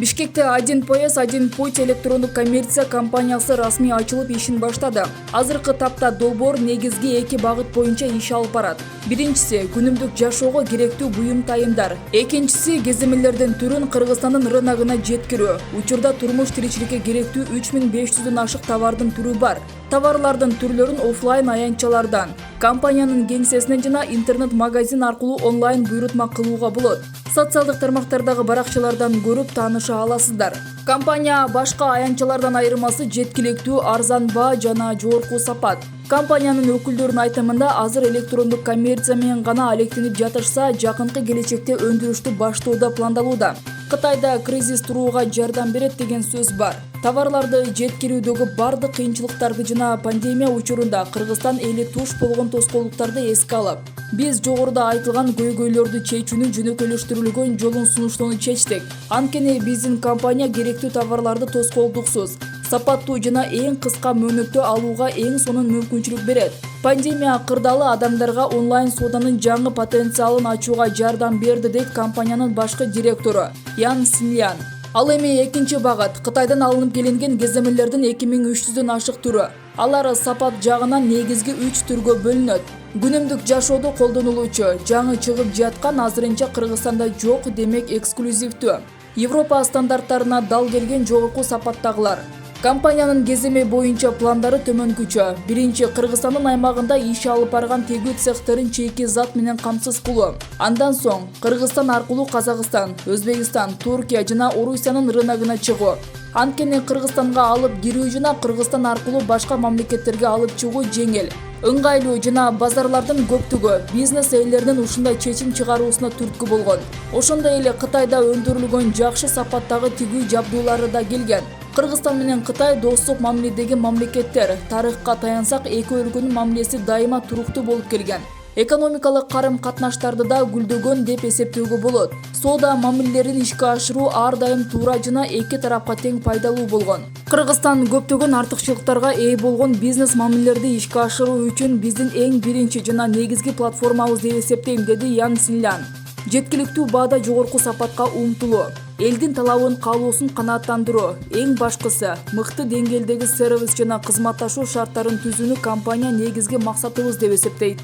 Бишкекте «Один пояс, один путь» электрондук коммерция компаниясы расмий ачылып ишин баштады. Азыркы тапта долбоор негизги эки багыт боюнча иш алып барат. Биринчиси күнүмдүк жашоого керектүү буюм тайымдар. Экинчиси кеземелердин түрүн Кыргызстандын рыногуна жеткирүү. Учурда турмуш тиричиликке керектүү 3500дөн ашык товардын түрү бар. Товарлардын түрлөрүн офлайн аянтчалардан, компаниянын кеңсесинен жана интернет-магазин аркылуу онлайн буйрутма кылууга болот. Социалдык тармактардагы баракчалардан көрүп тааныша аласыздар. Компания башка аянтчалардан айырмасы жеткиликтүү, арзан баа жана жогорку сапат. Компаниянын өкүлдөрүнүн айтымында азыр электрондук коммерция менен гана алектенип жатышса, жакынкы келечекте өндүрүштү баштоодо пландалууда. Кытайда кризис турууга жардам берет деген сөз бар. Товарларды жеткирүүдөгү бардык кыйынчылыктарды жана пандемия учурунда Кыргызстан эли туш болгон тоскоолдуктарды эске алып, биз жогоруда айтылган көйгөйлөрдү чечүүнүн жөнөкөйлөштүрүлгөн жолун сунуштоону чечтик. Анткени биздин компания керектүү товарларды тоскоолдуксуз, сапаттуу жана эң кыска мөөнөттө алууга эң сонун мүмкүнчүлүк берет. Пандемия кырдаалы адамдарга онлайн сооданын жаңы потенциалын ачууга жардам берди, дейт компаниянын башкы директору Ян Синьян. Ал эми экинчи багыт Кытайдан алынып келинген кеземелердин 2300дөн ашык түрү. Алар сапат жагынан негизги 3 түргө бөлүнөт. Күнүмдүк жашоодо колдонулуучу, жаңы чыгып жаткан, азырынча Кыргызстанда жок, демек эксклюзивдүү. Европа стандарттарына дал келген жогорку сапаттагылар. Компаниянын кеземе боюнча пландары төмөнкүчө. Биринчи, Кыргызстандын аймагында иш алып барган тегүү цехтерин чейки зат менен камсыз кылуу. Андан соң Кыргызстан аркылуу Казакстан, Өзбекстан, Туркия жана Орусиянын рыногуна чыгуу. Анткени Кыргызстанга алып кирүү жана Кыргызстан аркылуу башка мамлекеттерге алып чыгуу жеңил, ыңгайлуу жана базарлардын көптүгү бизнес ээлеринин ушундай чечим чыгаруусуна түрткү болгон. Ошондой эле Кытайда өндүрүлгөн жакшы сапаттагы тигүү жабдуулары да келген. Кыргызстан менен Кытай достук мамиледеги мамлекеттер. Тарыхка таянсак, эки өлкөнүн мамилеси дайыма туруктуу болуп келген. Экономикалык карым-катнаштарды да гүлдөгөн деп эсептөөгө болот. Соода мамилелерин ишке ашыруу ар дайым туура жана эки тарапка тең пайдалуу болгон. Кыргызстан көптөгөн артыкчылыктарга ээ болгон бизнес мамилелерди ишке ашыруу үчүн биздин эң биринчи жана негизги платформабыз деп эсептейм, деди Ян Синьян. Жеткиликтүү баада жогорку сапатка умтулуу, элдин талабын каалоосун канааттандыруу, эң башкысы мыкты деңгээлдеги сервис жана кызматташуу шарттарын түзүүнү компания негизги максатыбыз деп эсептейт.